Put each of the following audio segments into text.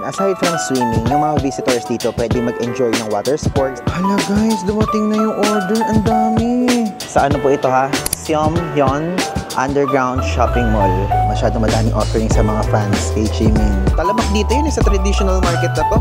aside from swimming, yung mga visitors dito pwede mag-enjoy ng water sports. Hala guys, dumating na yung order. Ang dami. Sa ano po ito ha? Seomyeon Underground Shopping Mall. Masyado madaming offering sa mga fans kay Jimin. Talamak dito yun sa traditional market na to.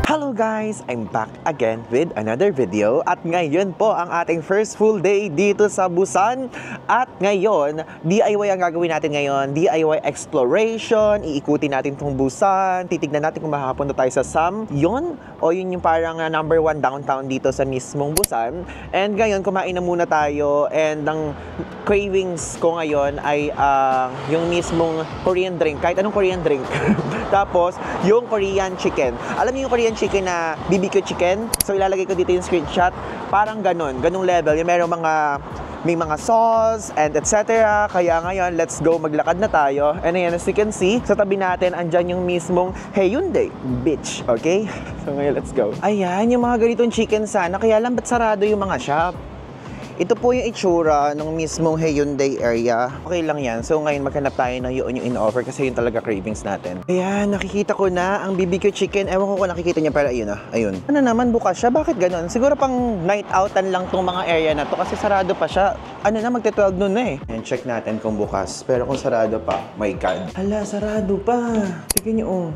Hello guys! I'm back again with another video at ngayon po ang ating first full day dito sa Busan at ngayon, DIY ang gagawin natin ngayon, DIY exploration, iikutin natin tong Busan, titignan natin kung makakapunta tayo sa Samyeon o yun yung parang number 1 downtown dito sa mismong Busan and ngayon kumain na muna tayo and ang cravings ko ngayon ay yung mismong Korean drink, kahit anong Korean drink tapos yung Korean chicken. Alam niyo yung Korean chicken na BBQ chicken? So ilalagay ko dito yung screenshot. Parang ganun level. Yung may mga sauce and etc. Kaya ngayon, let's go, maglakad na tayo. And ayan, as you can see, sa tabi natin, andyan yung mismong Haeundae Beach. Okay? So ngayon, let's go. Ayan, yung mga ganitong chicken sana. Kaya lang, ba't sarado yung mga shop? Ito po yung itsura ng mismong Haeundae area. Okay lang yan. So ngayon maghanap tayo na yun yung in-offer kasi yun talaga cravings natin. Ayan, nakikita ko na ang BBQ chicken. Ewan ko kung nakikita niya pero ayun ah. Ayun. Ano naman bukas siya? Bakit ganun? Siguro pang night outan lang tong mga area na to kasi sarado pa siya. Ano na, magte-12 noon na eh. And check natin kung bukas. Pero kung sarado pa, my God. Hala, sarado pa. Tignan niyo oh.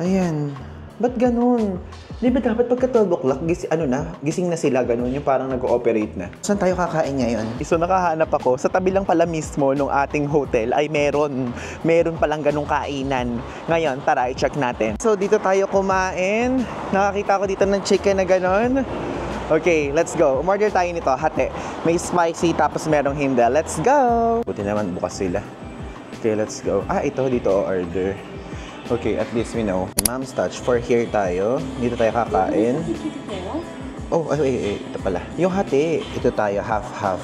Ayan. Ba't ganun? Di ba dapat pagka 12 o'clock, gising na sila, ganun, yung parang nag-ooperate na. Saan tayo kakain ngayon? So nakahanap ako, sa tabi lang pala mismo nung ating hotel ay meron palang ganung kainan. Ngayon, tara, i-check natin. So dito tayo kumain. Nakakita ko dito ng chicken na ganun. Okay, let's go. Umorder tayo nito, hati. May spicy tapos merong hindi. Let's go! Buti naman bukas sila. Okay, let's go. Ito, dito order. Okay, at least we know. Mom's touch. For here tayo. Dito tayo kakain. Oh, ito pala. Yung hati. Ito tayo, half-half.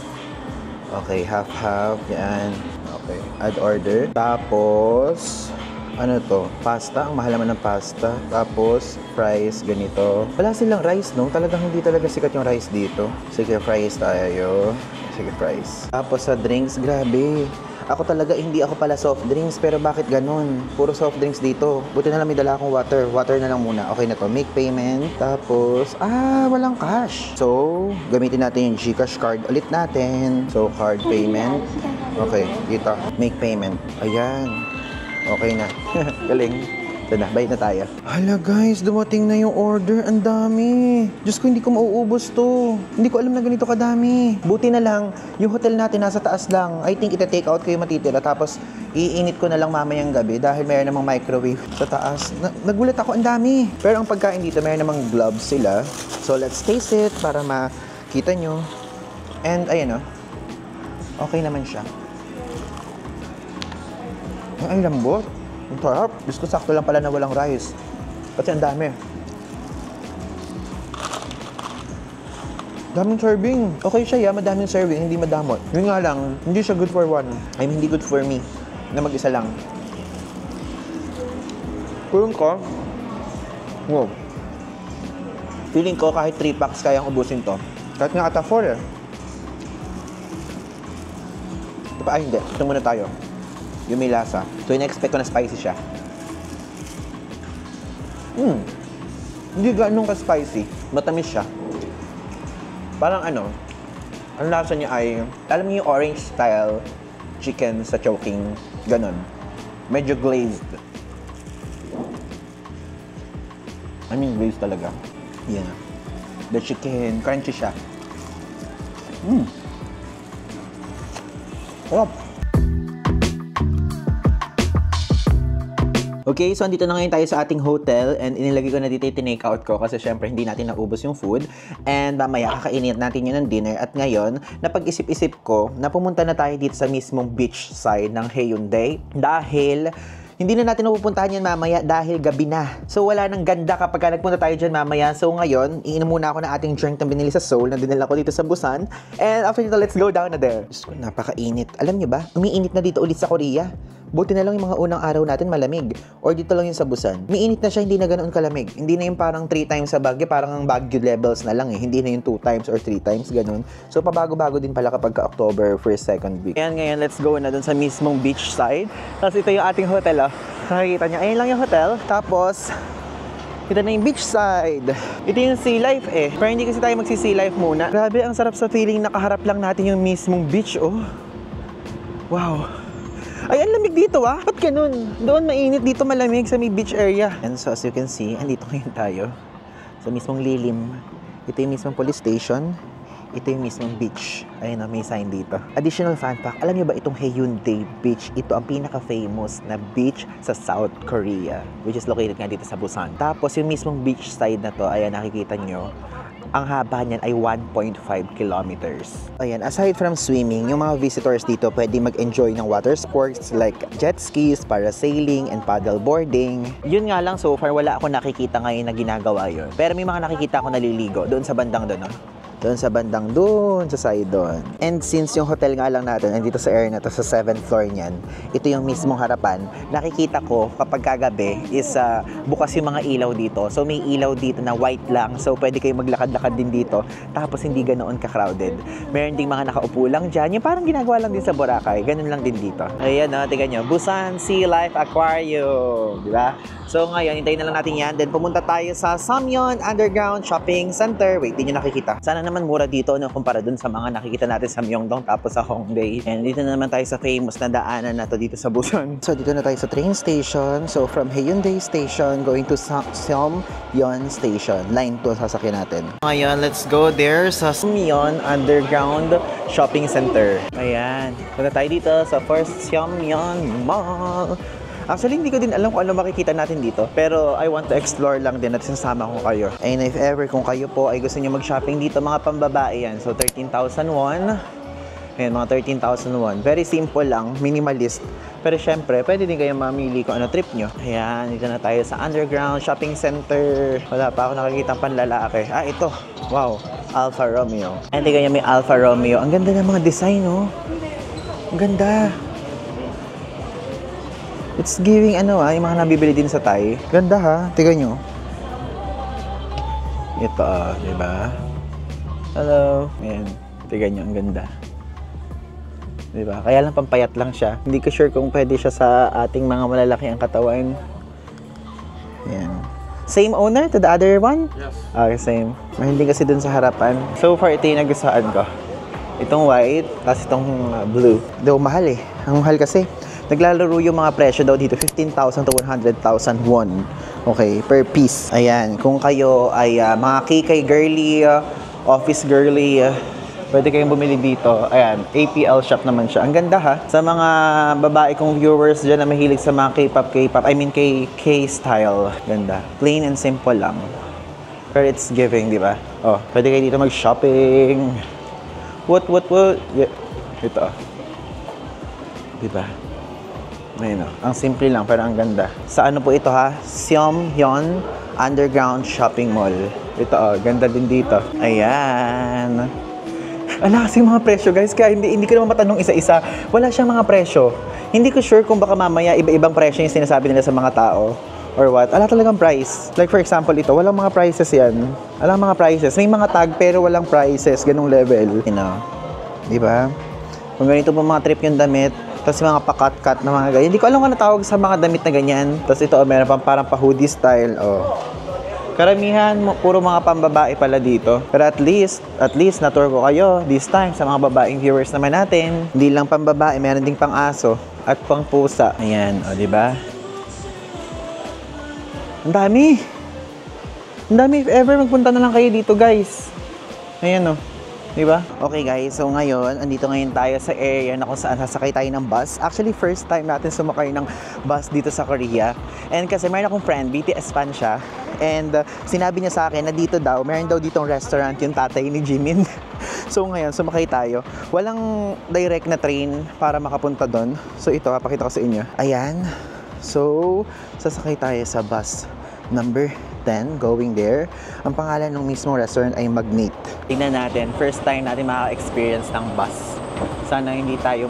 Okay, half-half. Yan. Okay, add order. Tapos, ano to? Pasta. Ang mahal naman ng pasta. Tapos, fries, ganito. Wala silang rice, no? Talagang hindi talaga sikat yung rice dito. Sige, fries tayo. Sige, fries. Tapos sa drinks, grabe. Ako talaga, hindi ako pala soft drinks, pero bakit ganun? Puro soft drinks dito. Buti na lang may dala akong water. Water na lang muna. Okay na to. Make payment. Tapos, walang cash. So, gamitin natin yung GCash card ulit natin. So, card payment. Okay, dito. Make payment. Ayan. Okay na. Galing. Ito na, bayad na tayo. Hala guys, dumating na yung order. Ang dami. Diyos ko, hindi ko mauubos to. Hindi ko alam na ganito kadami. Buti na lang, yung hotel natin nasa taas lang. I think ita-take out ko yung matitira. Tapos, iinit ko na lang mamayang gabi dahil mayroon namang microwave sa taas. Nagulat ako, ang dami. Pero ang pagkain dito, mayroon namang gloves sila. So, let's taste it para makita nyo. And, ayan o. Okay naman siya. Ang lambot. Ang sarap. Diyos ko, sakto lang pala na walang rice. Kasi ang dami. Daming serving. Okay siya, madaming serving, hindi madamot. Yun nga lang, hindi siya good for one. I mean, hindi good for me na mag-isa lang. Feeling ko, wow. Feeling ko kahit 3 packs kayang ubusin to. Kahit nga ata 4 eh. Ito pa, hindi. Ito muna tayo. Yung may lasa. So, ina-expect ko na spicy siya. Hindi ganun ka-spicy. Matamis siya. Parang ang lasa niya ay, alam niyo yung orange style chicken sa Chowking. Ganon. Medyo glazed. I mean, glazed talaga. Yeah. The chicken, crunchy siya. Sarap. Okay, so andito na ngayon tayo sa ating hotel and inilagay ko na dito yung tinake out ko kasi syempre hindi natin naubos yung food and mamaya kakainin natin yun ng dinner at ngayon, napag-isip-isip ko na pumunta na tayo dito sa mismong beach side ng Haeundae dahil hindi na natin napupuntahan yan mamaya dahil gabi na. So wala nang ganda kapag nagpunta tayo dyan mamaya. So ngayon, iinom muna ako ng ating drink na binili sa Seoul na dinala ko dito sa Busan. And after nito, let's go down na there. Diyos ko, napakainit. Alam niyo ba, umiinit na dito ulit sa Korea. Buti na lang yung mga unang araw natin malamig. Or dito lang yung sa Busan. Miinit na siya, hindi na ganoon kalamig. Hindi na yung parang 3 times sa Baguio, parang ang Baguio levels na lang eh. Hindi na yung 2 times or 3 times, ganun. So, pabago-bago din pala kapag ka-October, first, second week. Ayan, ngayon, let's go na dun sa mismong beach side. Tapos ito yung ating hotel, oh. Nakikita niyo, ayun lang yung hotel. Tapos, ito na yung beach side. Ito yung sea life eh. Pero hindi kasi tayo magsi-sea life muna. Grabe, ang sarap sa feeling nakaharap lang natin yung mismong beach, oh. Wow. Ay, ang lamig dito ah. Ba't ganun? Doon mainit, dito malamig sa may beach area. And so as you can see, andito ngayon tayo sa mismong lilim. Ito yung mismong police station. Ito yung mismong beach. Ayun na, may sign dito. Additional fun fact, alam niyo ba itong Haeundae Beach, ito ang pinaka-famous na beach sa South Korea, which is located nga dito sa Busan. Tapos yung mismong beach side na to, ayan, nakikita nyo, ang haba niyan ay 1.5 kilometers. Ayan, aside from swimming, yung mga visitors dito pwede mag-enjoy ng water sports like jet skis, parasailing, and paddle boarding. Yun nga lang, so far, wala ako nakikita ngayon na ginagawa yun. Pero may mga nakikita ako naliligo doon sa bandang doon, no? Doon sa bandang doon, sa side doon. And since yung hotel nga lang natin, andito sa area na to, sa 7th floor niyan, ito yung mismong harapan. Nakikita ko kapag kagabi is bukas yung mga ilaw dito. So may ilaw dito na white lang. So pwede kayo maglakad-lakad din dito. Tapos hindi ganoon ka-crowded. Meron ding mga nakaupo lang dyan. Yung parang ginagawa lang din sa Boracay. Ganun lang din dito. Ayan o, tingnan nyo. Busan Sea Life Aquarium. Diba? So ngayon, hintayin na lang natin yan. Then pumunta tayo sa Samyeon Underground Shopping Center. Wait, di nyo nakikita. Sana naman mura dito, no, kumpara dun sa mga nakikita natin sa Myeongdong tapos sa Hongdae. And dito na naman tayo sa famous na daanan na to dito sa Busan. So dito na tayo sa train station. So from Haeundae Station going to Samyeon Station. Line 2 sasakyan natin. Ngayon, let's go there sa Samyeon Underground Shopping Center. Ayan. Punta tayo dito sa First Samyeon Mall. Actually, hindi ko din alam kung ano makikita natin dito. Pero I want to explore lang din at sinasama ko kayo. And if ever kung kayo po ay gusto nyo mag-shopping dito, mga pambabae yan. So 13,000 won. Ayan, mga 13,000 won. Very simple lang, minimalist. Pero syempre, pwede din kayo mamili kung ano trip nyo. Ayan, dito na tayo sa Underground Shopping Center. Wala pa ako nakikita panlalaki. Ah, ito. Wow. Alfa Romeo. And tingnan nyo, may Alfa Romeo. Ang ganda ng mga design, oh. Ang ganda. It's giving yung mga nabibili din sa Thai. Ganda ha, tignan nyo. Ito, di ba? Hello. Ayan, tignan nyo, ang ganda. Di ba? Kaya lang pampayat lang siya. Hindi ko sure kung pwede siya sa ating mga malalaki ang katawan. Ayan. Same owner to the other one? Yes. Okay, same. Mahindi kasi dun sa harapan. So far, ito yung nagustuhan ko. Itong white, tapos itong blue. Daw mahal eh. Ang mahal kasi. Naglalaro yung mga presyo daw dito, 15,000 to 100,000 won. Okay, per piece. Ayan, kung kayo ay mga kikay girly, office girly, pwede kayong bumili dito. Ayan, APL shop naman siya. Ang ganda ha. Sa mga babae kong viewers dyan na mahilig sa mga K-pop, I mean K-style. Ganda. Plain and simple lang. Pero it's giving, di ba? Oh, pwede kayo dito mag-shopping. What? Yeah. Ito. Di ba? Ayun, ang simple lang pero ang ganda. Sa ano po ito ha? Samyeon Underground Shopping Mall. Ito ganda din dito. Ayan. Ala kasi mga presyo guys, kaya hindi ko naman matanong isa-isa. Wala siyang mga presyo. Hindi ko sure kung baka mamaya iba-ibang presyo yung sinasabi nila sa mga tao or what. Ala talagang price. Like for example ito, walang mga prices yan. Walang mga prices. May mga tag pero walang prices. Ganong level. You know? Diba? Kung ganito po mga trip yung damit, tapos mga pa-cut-cut na mga ganyan. Hindi ko alam kung ano tawag sa mga damit na ganyan. Tapos ito, meron pang parang pa-hoodie style. Oh. Karamihan, puro mga pambabae pala dito. Pero at least, na-tour ko kayo this time sa mga babaeng viewers naman natin. Hindi lang pambabae, meron ding pang-aso at pang-pusa. Ayan, o, diba? Ang dami. Ang dami. If ever, magpunta na lang kayo dito, guys. Ayan, o. Diba? Okay guys, so ngayon, andito ngayon tayo sa area na kung saan sasakay tayo ng bus. Actually, first time natin sumakay ng bus dito sa Korea. And kasi mayroon akong friend, BTS fan siya. And sinabi niya sa akin na dito daw, meron daw ditong restaurant yung tatay ni Jimin. So ngayon, sumakay tayo. Walang direct na train para makapunta doon. So ito, papakita ko sa inyo. Ayan. So, sasakay tayo sa bus number 10 going there. Ang pangalan ng mismong restaurant ay Magnet. Tingnan natin, first time natin maka-experience ng bus. Sana hindi tayo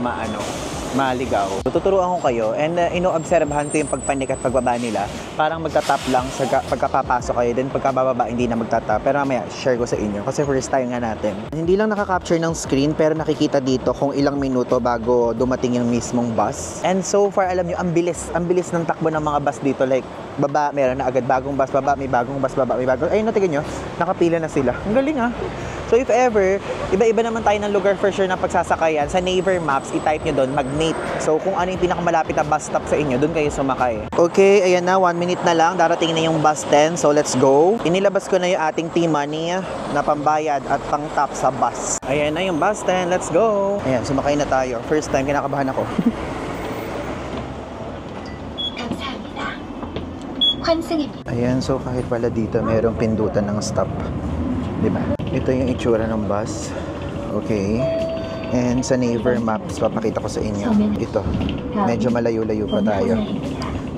maligaw. Tuturuan ko kayo and inoobserbahan ko yung pagpanik at pagbaba nila. Parang magtatap lang sa pagkapapasok kayo, then pagkababa hindi na magtatap. Pero mamaya, share ko sa inyo kasi first time nga natin. Hindi lang nakaka-capture ng screen pero nakikita dito kung ilang minuto bago dumating yung mismong bus. And so far, alam nyo, ang bilis ng takbo ng mga bus dito. Like, baba, meron na agad bagong bus, baba, may bagong bus, baba, may bagong... Ayun, tignan nyo, nakapila na sila. Ang galing ah. So if ever, iba-iba naman tayo ng lugar for sure na pagsasakayan. Sa Naver Maps, i-type nyo doon, Magnate. So kung ano yung pinakamalapit na bus stop sa inyo, doon kayo sumakay. Okay, ayan na, 1 minute na lang. Darating na yung bus 10, so let's go. Inilabas ko na yung ating T-money na pambayad at pang-top sa bus. Ayan na yung bus 10, let's go. Ayan, sumakay na tayo. First time, kinakabahan ako. Ayan, so kahit pala dito, mayroong pindutan ng stop. Diba? Ito yung itsura ng bus. Okay. And sa Naver Maps, papakita ko sa inyo. Ito. Medyo malayo-layo pa tayo.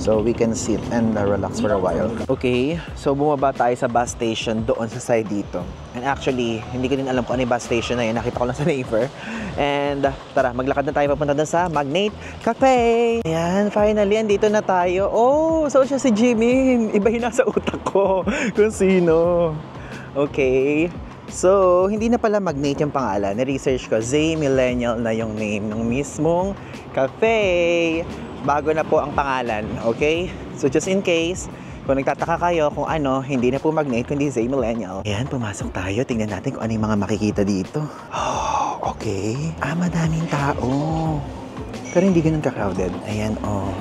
So we can sit and relax for a while. Okay. So bumaba tayo sa bus station doon sa side dito. And actually, hindi ko din alam kung ano yung bus station na yun. Nakita ko lang sa Naver. And tara, maglakad na tayo papunta doon sa Magnate Cafe. Ayan, finally, andito na tayo. Oh, so siya si Jimin. Iba yung nasa utak ko kung sino. Okay. So, hindi na pala Magnate yung pangalan. Na-research ko, Zay Millennial na yung name ng mismong cafe. Bago na po ang pangalan. Okay? So, just in case, kung nagtataka kayo kung ano, hindi na po Magnate, kundi Zay Millennial. Ayan, pumasok tayo. Tingnan natin kung ano yung mga makikita dito. Oh, okay. Ah, madaming tao. Pero hindi ganun ka-crowded. Ayan, oh.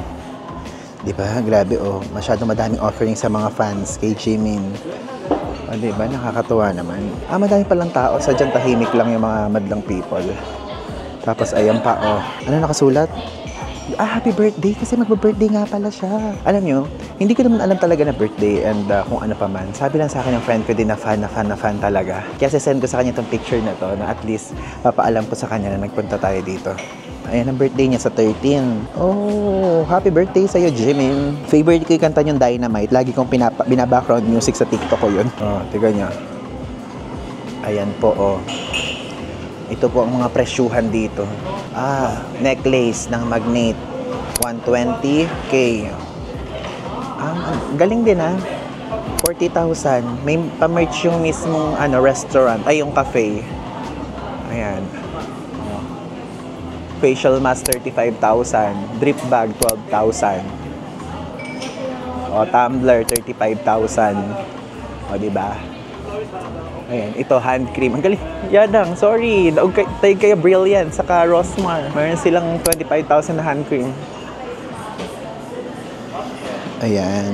Diba? Grabe, oh. Masyadong madaming offering sa mga fans kay Jimin. O, diba? Nakakatuwa naman. Ah, madami palang tao. Sadyang tahimik lang yung mga madlang people. Tapos, ayan pa, oh. Ano nakasulat? Ah, happy birthday. Kasi magba-birthday nga pala siya. Alam nyo, hindi ko naman alam talaga na birthday and kung ano pa man. Sabi lang sa akin ng friend ko din na fan talaga. Kaya send ko sa kanya itong picture na to na at least papaalam ko sa kanya na nagpunta tayo dito. Ayan ang birthday niya sa 13. Oh, happy birthday sa'yo, Jimin. Favorite ko yung kanta yung Dynamite. Lagi kong binabackground music sa TikTok ko yun. Oh, tiga niya. Ayan po, oh. Ito po ang mga presyuhan dito. Ah, necklace ng Magnate. 120K. Ah, galing din ah. 40,000. May pa-merch yung mismong restaurant. Ay, yung cafe. Ayan. Facial mask 35,000, drip bag 12,000. O tumbler 35,000. O di ba? Ayan, ito hand cream. Ang galing. Yadang, sorry. Tayo kaya Brilliant saka Rosmar. Mayroon silang 25,000 na hand cream. Ayan.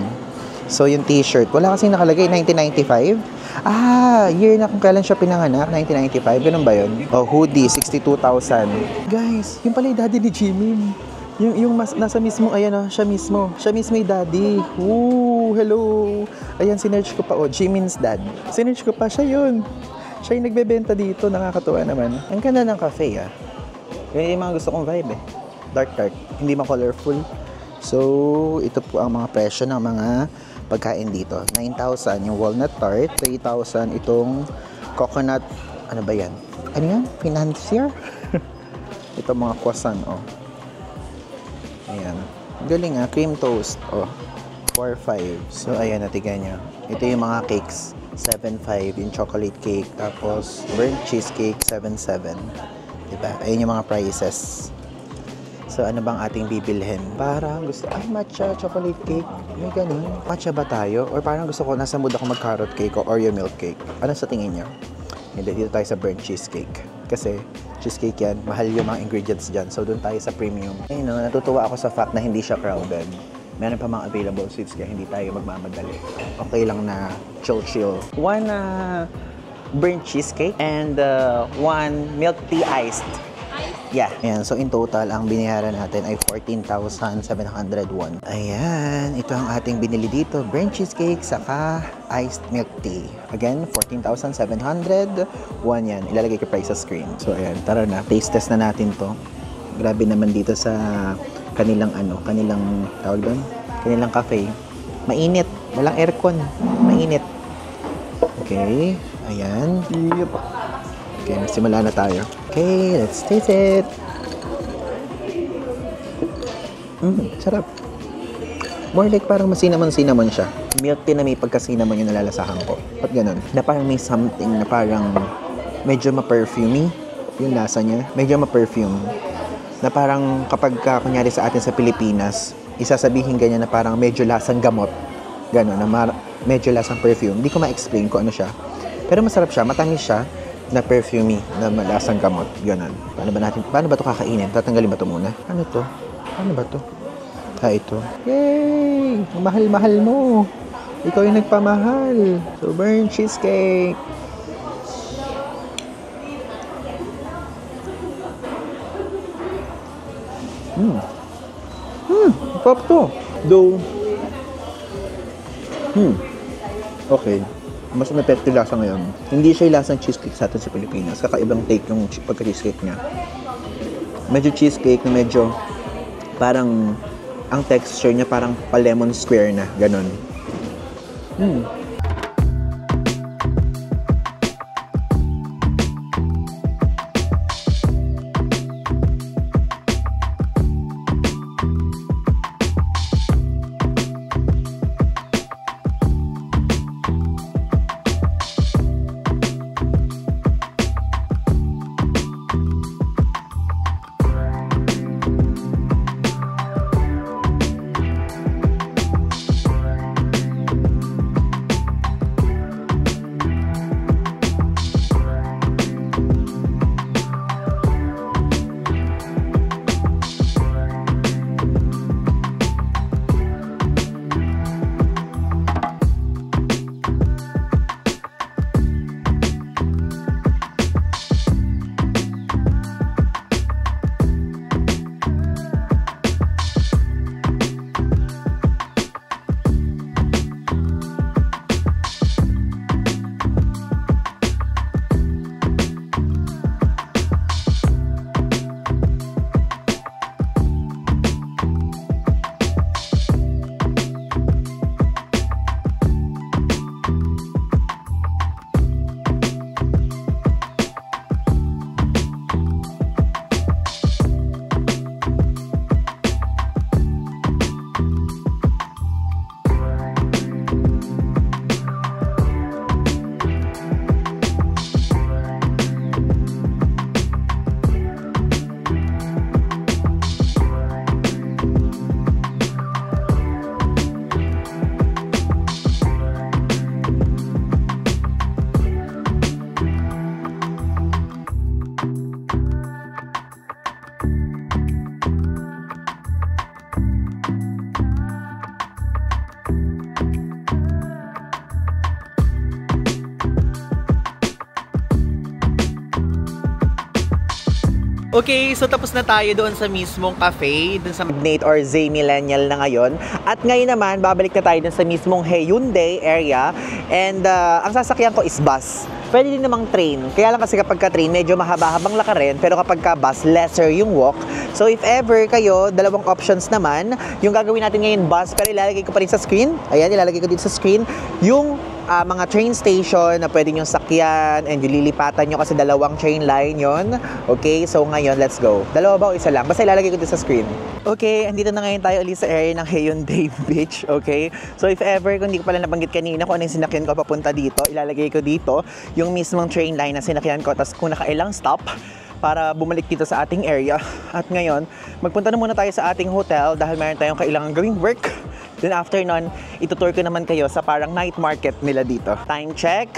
So yung t-shirt, wala kasing nakalagay 1995. Ah, year na kung kailan siya pinanganak, 1995. Ganun ba yun? Oh, hoodie, 62,000. Guys, yung pala yung daddy ni Jimin. Yung nasa mismo, ayan siya mismo. Siya mismo yung daddy. Ooh, hello. Ayan, sinerch ko pa, oh, Jimin's dad. Sinerch ko pa, siya yun. Siya yung nagbebenta dito, nakakatuwa naman. Ang ganda ng cafe, ah. Yun yung mga gusto kong vibe, eh. Dark, hindi ma-colorful. So, ito po ang mga presyo ng mga pagkain dito. 9,000 yung walnut tart, 3,000 itong coconut, ano ba yan? Ano yan? Financier? Ito mga croissant, oh. Ayan. Galing ah, cream toast, oh. 4,500. So, ayan, natigan nyo. Ito yung mga cakes. 7,500 yung chocolate cake. Tapos, burnt cheesecake, 7,700. Diba? Ayan yung mga prices. So, ano bang ating bibilhin? Parang gusto, ay, matcha, chocolate cake. May ganun. Matcha ba tayo? Or parang gusto ko, nasa mood ako mag-carrot cake o Oreo milk cake. Ano sa tingin nyo? Hindi, dito tayo sa burnt cheesecake. Kasi, cheesecake yan, mahal yung mga ingredients dyan. So, doon tayo sa premium. Ayun, no, natutuwa ako sa fact na hindi siya crowded. Meron pa mga available seats kaya hindi tayo magmamadali. Okay lang na chill. One burnt cheesecake and one milk tea iced. Yeah. Ayan, so in total, ang binayaran natin ay 14,701. Ayan, ito ang ating binili dito. Burnt cheesecake, saka iced milk tea. Again, 14,701 yan. Ilalagay ko price sa screen. So ayan, tara na. Taste test na natin to. Grabe naman dito sa kanilang kanilang tawag doon? Kanilang cafe. Mainit. Walang aircon. Mainit. Okay. Ayan. Yep. Okay, magsimula na tayo. Okay, let's taste it. Sarap. More like parang cinnamon siya. Milk tea na may pagka-cinnamon yung nalalasahan ko. At ganun. Na parang may something na parang medyo ma-perfumey yung lasa niya. Medyo ma-perfume. Na parang kapag kunyari sa atin sa Pilipinas, isasabihin ganyan na parang medyo lasang gamot. Ganun, na medyo lasang perfume. Hindi ko ma-explain kung ano siya. Pero masarap siya, matamis siya, na perfumey, na lasang gamot. Ganun. Paano ba ito kakainin? Tatanggalin ba ito muna? Ano to? Ano ba to? Ito. Yay! Mahal-mahal mo. Ikaw yung nagpamahal. So, burnt cheesecake. Pop to. Though, okay. Mas na-effective lasa ngayon. Hindi siya yung lasang cheesecake sa atin sa Pilipinas. Kakaibang take yung pagka-cheesecake niya. Medyo cheesecake na medyo parang ang texture niya parang pa-lemon square na. Ganon. Okay, so tapos na tayo doon sa mismong cafe, doon sa Nate or Zay Millennial na ngayon. At ngayon naman, babalik na tayo doon sa mismong Hyundai area. And ang sasakyan ko is bus. Pwede din namang train. Kaya lang kasi kapag ka-train, medyo mahaba-habang lakarin. Pero kapag ka-bus, lesser yung walk. So if ever kayo, dalawang options naman. Yung gagawin natin ngayon bus, pero ilalagay ko pa rin sa screen. Ayan, ilalagay ko dito sa screen. Yung mga train station na pwede nyo sakyan and yung lilipatan nyo kasi dalawang train line yon. Okay, so ngayon, let's go. Dalawa ba o isa lang? Basta ilalagay ko dito sa screen. Okay, andito na ngayon tayo ulit sa area ng Hyundai Beach. Okay, so if ever, kung hindi ko pala nabanggit kanina kung ano yung sinakyan ko papunta dito, ilalagay ko dito yung mismong train line na sinakyan ko. Tapos kung nakailang stop, para bumalik dito sa ating area. At ngayon, magpunta na muna tayo sa ating hotel dahil mayroon tayong kailangan gawing work. Then after nun, itutour ko naman kayo sa parang night market nila dito. Time check,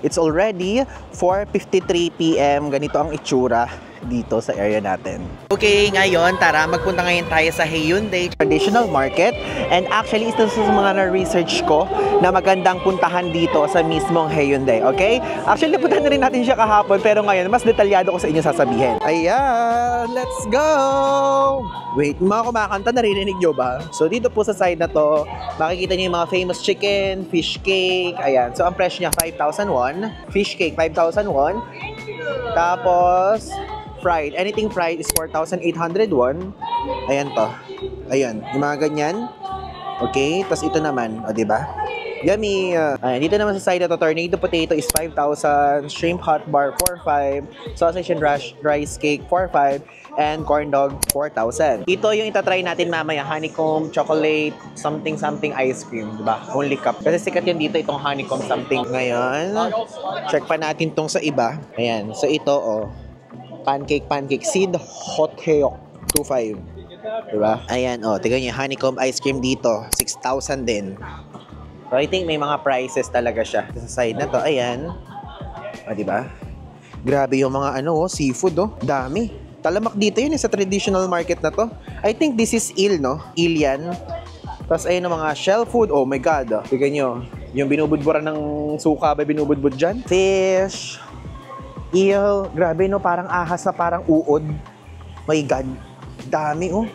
it's already 4:53 PM. Ganito ang itsura dito sa area natin. Okay, ngayon, tara, magpunta ngayon tayo sa Hyundai Traditional Market. And actually, ito sa mga na-research ko na magandang puntahan dito sa mismong Hyundai, okay? Actually, napuntahan na rin natin siya kahapon, pero ngayon, mas detalyado ko sa inyo sasabihin. Ayan, let's go! Wait, mga kumakanta, naririnig nyo ba? So, dito po sa side na to, makikita nyo yung mga famous chicken, fish cake, ayan. So, ang presyo niya, 5,001. Fish cake, 5,001. Tapos, fried. Anything fried is 4,801. Ayan to. Ayan. Yung mga ganyan. Okay. Tapos ito naman. O, diba? Yummy! Ayan, dito naman sa side na to, tornado potato is 5,000, shrimp hot bar 4,500, sausage and rice cake 4,500, and corn dog 4,000. Ito yung itatry natin mamaya, honeycomb, chocolate, something ice cream, diba? Only cup. Kasi sikat yun dito, itong honeycomb something. Ngayon, check pa natin tong sa iba. Ayan, so ito, oh, pancake, seed hot hayok, 2,500. Diba? Ayan, oh, tignan nyo, honeycomb ice cream dito, 6,000 din. So, I think may mga prices talaga siya. Sa side na to, ayan. O, diba? Grabe yung mga seafood, oh. Dami. Talamak dito yun, sa traditional market na to. I think this is eel, no? Eel yan. Tapos, ayun ang mga shell food. Oh my God, oh. Tignan nyo. Yung binubudburan ng suka ba binubudbud dyan? Fish. Eel. Grabe, no? Parang ahas na parang uod. My God. Dami, oh.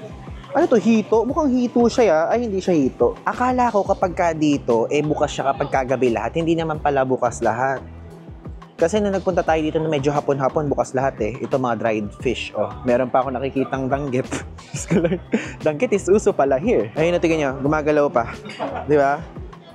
Ano to, hito? Mukhang hito siya, ay hindi siya hito. Akala ko kapag ka dito, bukas siya kapag kagabi lahat. Hindi naman pala bukas lahat. Kasi nung nagpunta tayo dito na medyo hapon-hapon, bukas lahat Ito mga dried fish, oh. Meron pa ako nakikitang danggit. Danggit is uso pala here. Ayun na, tingnan nyo, gumagalaw pa. Di ba?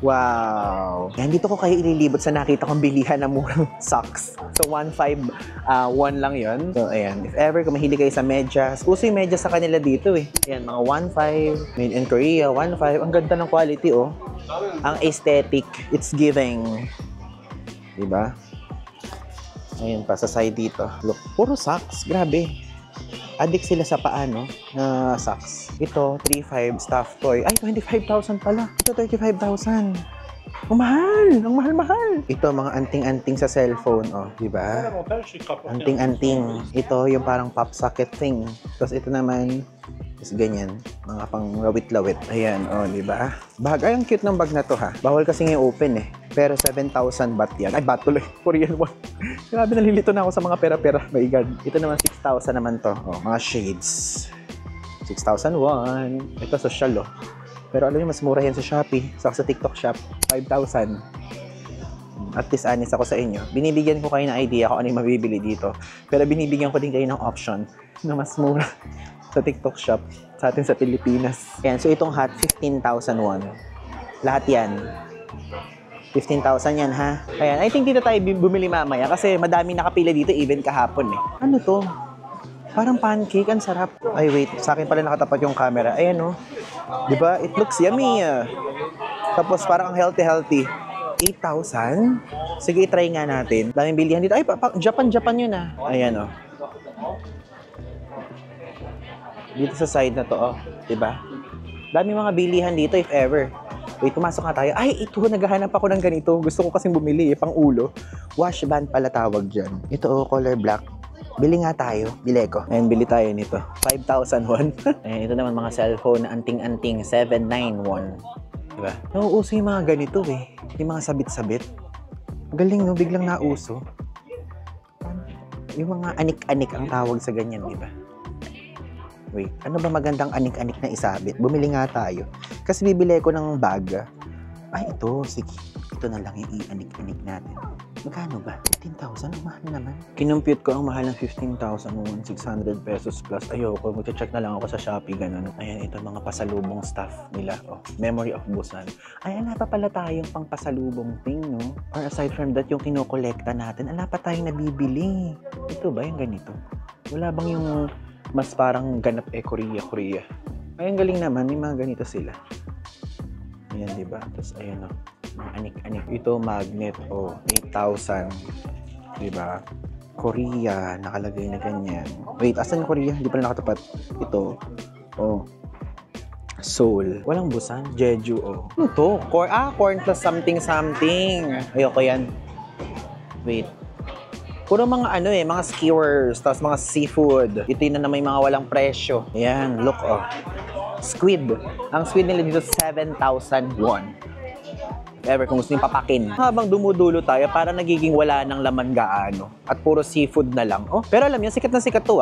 Wow! Yan, dito ko kayo ililibot sa nakita kong bilihan ng murang socks. So, 1,500, 1 lang yon. So, ayan. If ever, kung mahilig kayo sa medyas, uso yung medyas sa kanila dito Ayan, mga 1,500. Made in Korea, 1,500. Ang ganda ng quality, oh. Ang aesthetic, it's giving. Diba? Ayan pa, sa side dito. Look, puro socks. Grabe. Addict sila sa paano na socks. Ito, 3,500 stuffed toy. Ay, 25,000 pala. Ito, 35,000. Ang mahal! Ang mahal-mahal! Ito, mga anting-anting sa cellphone. Oh, di ba? Anting-anting. Ito, yung parang pop socket thing. Tapos ito naman, is ganyan. Mga pang lawit-lawit. Ayan, oh, di ba? Bag. Ay, ang cute ng bag na to, ha? Bawal kasi yung open, Pero 7,000 baht yan. Ay, baht tuloy. Korean won. Grabe, nalilito na ako sa mga pera-pera. My God. Ito naman, 6,000 naman to. Oh, mga shades. 6,001. Ito, social, Pero alam niyo, mas mura yan sa Shopee. Sa TikTok shop, 5,000. At least honest ako sa inyo. Binibigyan ko kayo ng idea kung ano yung mabibili dito. Pero binibigyan ko din kayo ng option na mas mura sa TikTok shop sa atin sa Pilipinas. Ayan, so itong hat, 15,001. Lahat yan. 15,000 yan, ha? Ayan, I think dito tayo bumili mamaya kasi madami nakapila dito even kahapon, Ano to? Parang pancake, ang sarap. Ay, wait. Sa akin pala nakatapat yung camera. Ayan, Diba? It looks yummy, Tapos parang ang healthy. 8,000? Sige, try nga natin. Daming bilihan dito. Ay, Japan yun, Ayan, Dito sa side na to, Diba? Daming mga bilihan dito if ever. Wait, pumasok nga tayo. Ay, ito, naghahanap ako ng ganito. Gusto ko kasing bumili, pang ulo. Wash band pala tawag dyan. Ito, color black. Bili nga tayo. Bili ko. Ayan, bili tayo nito. 5,001. Ayan, ito naman mga cellphone na anting-anting. 791. Diba? Nauuso yung mga ganito, Yung mga sabit-sabit. Galing, Biglang nauso. Yung mga anik-anik ang tawag sa ganyan, diba? Wait, ano ba magandang anik-anik na isabit? Bumili nga tayo. Kasi bibili ko ng bag. Ay, ito. Sige. Ito na lang yung i-anik-anik natin. Magkano ba? 15,000? Ang mahal naman. Kinumpute ko ang mahal ng 15,000. 600 pesos plus. Ayoko. Mag-check na lang ako sa Shopee. Ganun. Ayan, ito mga pasalubong stuff nila. Oh, Memory of Busan. Ay, ala pa pala tayong pang pasalubong thing, Or aside from that, yung kinokolekta natin, ala pa tayong nabibili. Ito ba yung ganito? Wala bang yung mas parang ganap Korea. Ay, ang galing naman. May mga ganito sila. Ayan, diba? Tapos, ayan, mga anik-anik. Ito, magnet. 8,000. Diba? Korea. Nakalagay na ganyan. Wait, asan yung Korea? Hindi pala nakatapat. Ito. Seoul. Walang Busan. Jeju, Ano to? Corn plus something. Ayoko yan. Wait. Puro mga mga skewers, tapos mga seafood. Ito yun na may mga walang presyo. Ayan, look, Squid. Ang squid nila dito, 7,000 won. If ever, kung gusto nyo papakin. Habang dumudulo tayo, para nagiging wala ng laman gaano. At puro seafood na lang. Pero alam nyo, sikat na sikat to,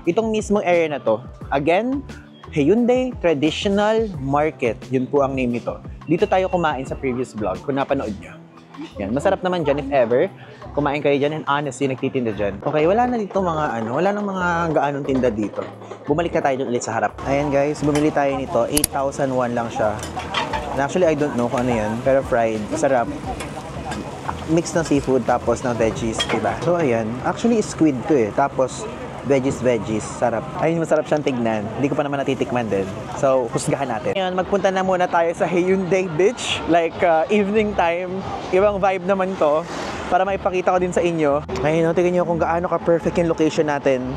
Itong mismong area na to. Again, Hyundai Traditional Market. Yun po ang name nito. Dito tayo kumain sa previous vlog, kung napanood nyo. Yan, masarap naman dyan if ever. Kumain kayo dyan and honestly, nagtitinda dyan. Okay, wala na dito wala nang mga gaanong tinda dito. Bumalik na tayo ulit sa harap. Ayan guys, bumili tayo nito. 8,001 lang siya. And actually, I don't know kung ano yan. Pero fried. Masarap. Mix ng seafood tapos ng veggies, diba? So, ayan. Actually, squid to eh. Tapos, veggies. Sarap. Ayun, masarap siyang tignan. Hindi ko pa naman natitikman din. So, husgahan natin. Ngayon, magpunta na muna tayo sa Hyundai Beach. Like, evening time. Ibang vibe naman to. Para maipakita ko din sa inyo. Ayun, tingnan nyo kung gaano ka-perfect yung location natin.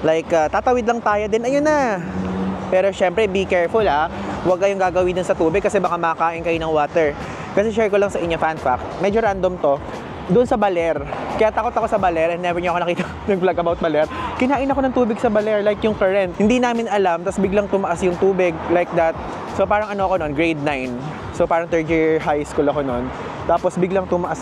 Like, tatawid lang tayo din. Ayun na. Pero syempre, be careful ha. Huwag kayong gagawin dun sa tubig kasi baka makain kayo ng water. Kasi share ko lang sa inyo, fan fact. Medyo random to. Doon sa Baler. Kaya takot ako sa Baler and never niyo ako nakita nag-vlog about Baler. Kinain ako ng tubig sa Baler, like yung current. Hindi namin alam, tapos biglang tumaas yung tubig like that. So parang ano ako noon, grade 9. So parang third year high school ako noon. Tapos biglang tumaas.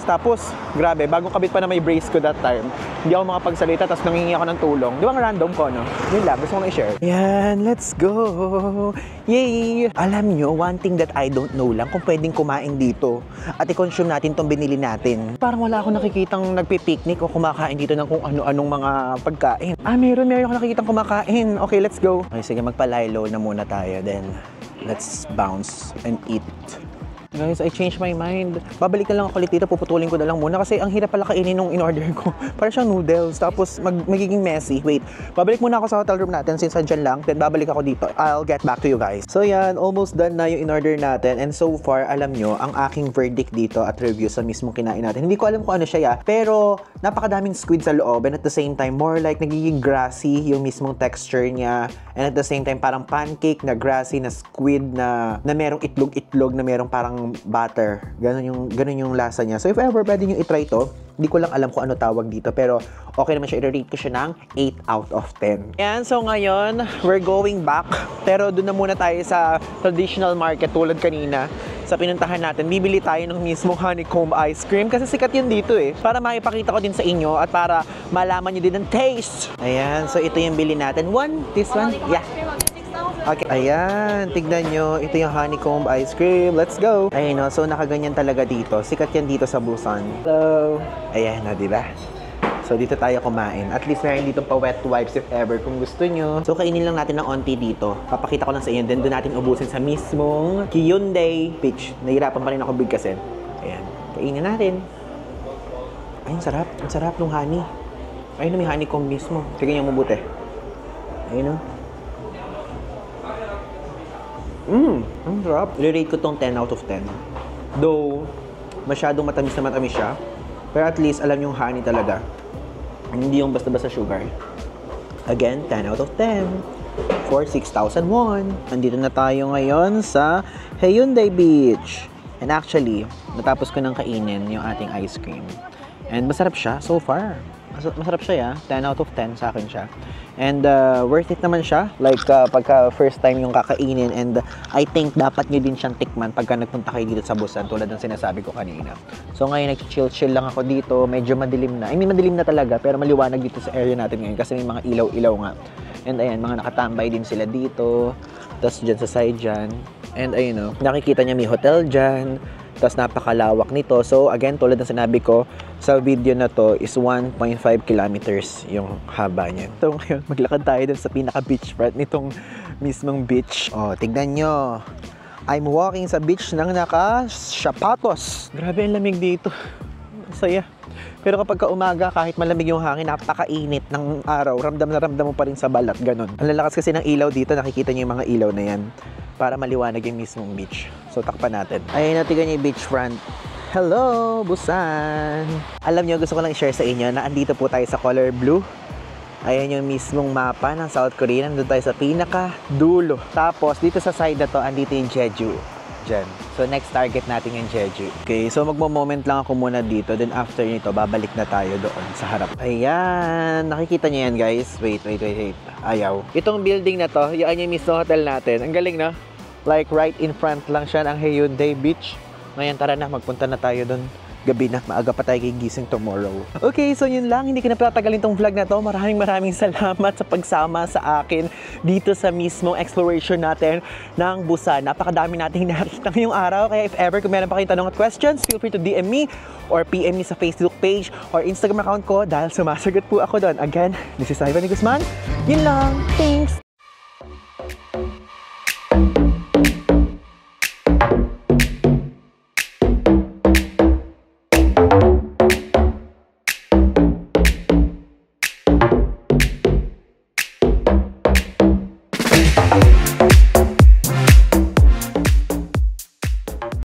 Tapos, grabe, bagong kabit pa na may brace ko that time. Hindi ako makapagsalita, tapos nangingi ako ng tulong. Di ba ang random ko, no? Yun lang, gusto ko na i-share. Yan, let's go! Yay! Alam nyo, one thing that I don't know lang kung pwedeng kumain dito at i-consume natin tong binili natin. Parang wala akong nakikitang nagpi-picnic o kumakain dito ng kung ano-anong mga pagkain. Meron akong nakikitang kumakain. Okay, let's go. Okay, sige, magpa-lilo na muna tayo. Then, let's bounce and eat. Guys, I changed my mind. Babalik na lang ako ulit dito, puputulin ko na lang muna kasi ang hirap pala kainin nung in-order ko. Para siyang noodles, tapos magiging messy. Wait, babalik muna ako sa hotel room natin since andyan lang, then babalik ako dito. I'll get back to you guys. So yan, almost done na yung in-order natin and so far, alam nyo, ang aking verdict dito at review sa mismong kinain natin. Hindi ko alam kung ano siya ya, pero napakadaming squid sa loob and at the same time, more like nagiging grassy yung mismong texture niya and at the same time, parang pancake na grassy na squid na merong itlog-itlog na merong parang butter. Ganun yung lasa niya. So if ever pwede nyo i-try to, hindi ko lang alam kung ano tawag dito, pero okay naman siya. I-rate ko siya ng 8 out of 10. Yan, so ngayon, we're going back. Pero doon na muna tayo sa traditional market tulad kanina. Sa pinuntahan natin, bibili tayo ng mismong honeycomb ice cream kasi sikat yun dito eh. Para makipakita ko din sa inyo at para malaman nyo din ang taste. Ayan, so ito yung bili natin. This one? Yeah. Okay, ayan, tignan nyo, ito yung honeycomb ice cream. Let's go! Ayun, no? So nakaganyan talaga dito. Sikat yan dito sa Busan. So, ayan na, diba? So dito tayo kumain. At least meron dito pa wet wipes if ever kung gusto nyo. So kainin lang natin ng onti dito. Papakita ko lang sa inyo. Then doon natin ubusin sa mismong Hyundai Beach. Nahirapan pa rin ako bigkasin. Ayan, kainin natin. Ayun, sarap. Ang sarap ng honey. Ayun na, may honeycomb mismo. Tignan nyo mabuti. Ayun, no? Ang sarap. I-rate ko tong 10 out of 10. Though, masyadong matamis na matamis siya. Pero at least, alam yung honey talaga. Hindi yung basta-basta sugar. Again, 10 out of 10. For 6,000 won. Andito na tayo ngayon sa Hyundai Beach. And actually, natapos ko nang kainin yung ating ice cream. And masarap siya so far. Masarap siya, 10 out of 10 sa akin siya. And worth it naman siya. Like, pagka first time yung kakainin. And I think dapat nyo din siyang tikman pagka nagpunta kayo dito sa Busan, tulad ng sinasabi ko kanina. So ngayon, nag-chill lang ako dito. Medyo madilim na. I mean, madilim na talaga, pero maliwanag dito sa area natin ngayon kasi may mga ilaw-ilaw nga. And ayan, mga nakatambay din sila dito. Tapos dyan sa side dyan. And ayun, no, nakikita niya may hotel dyan. Tapos napakalawak nito. So again, tulad ng sinabi ko, sa video na to is 1.5 kilometers yung haba niya. So ngayon, maglakad tayo dun sa pinaka-beach front nitong mismong beach. Oh, tignan nyo. I'm walking sa beach nang naka-sapatos. Grabe ang lamig dito. Saya. Pero kapag umaga, kahit malamig yung hangin, napakainit ng araw. Ramdam na ramdam mo pa rin sa balat. Ganon. Ang lalakas kasi ng ilaw dito. Nakikita nyo yung mga ilaw na yan. Para maliwanag yung mismong beach. So, takpan natin. Ayun, natigan nyo yung beachfront. Hello, Busan! Alam nyo, gusto ko lang i-share sa inyo na andito po tayo sa color blue. Ayan yung mismong mapa ng South Korea. Nandun tayo sa pinaka-dulo. Tapos, dito sa side na to, andito yung Jeju. Diyan. So, next target natin yung Jeju. Okay, so magmo-moment lang ako muna dito. Then, after nito, babalik na tayo doon sa harap. Ayan! Nakikita nyo yan, guys. Wait. Ayaw. Itong building na to, yan yung mismo hotel natin. Ang galing, no? Like, right in front lang siya ng Hyundai Beach. Ngayon, tara na. Magpunta na tayo doon. Gabi na. Maaga pa tayo gigising tomorrow. Okay, so yun lang. Hindi ko na patatagalin tong vlog na to. Maraming salamat sa pagsama sa akin dito sa mismong exploration natin ng Busan. Napakadami nating nakita ngayong araw. Kaya if ever kung meron pa kayong tanong at questions, feel free to DM me or PM me sa Facebook page or Instagram account ko dahil sumasagot po ako doon. Again, this is Ivan Guzman. Yun lang. Thanks!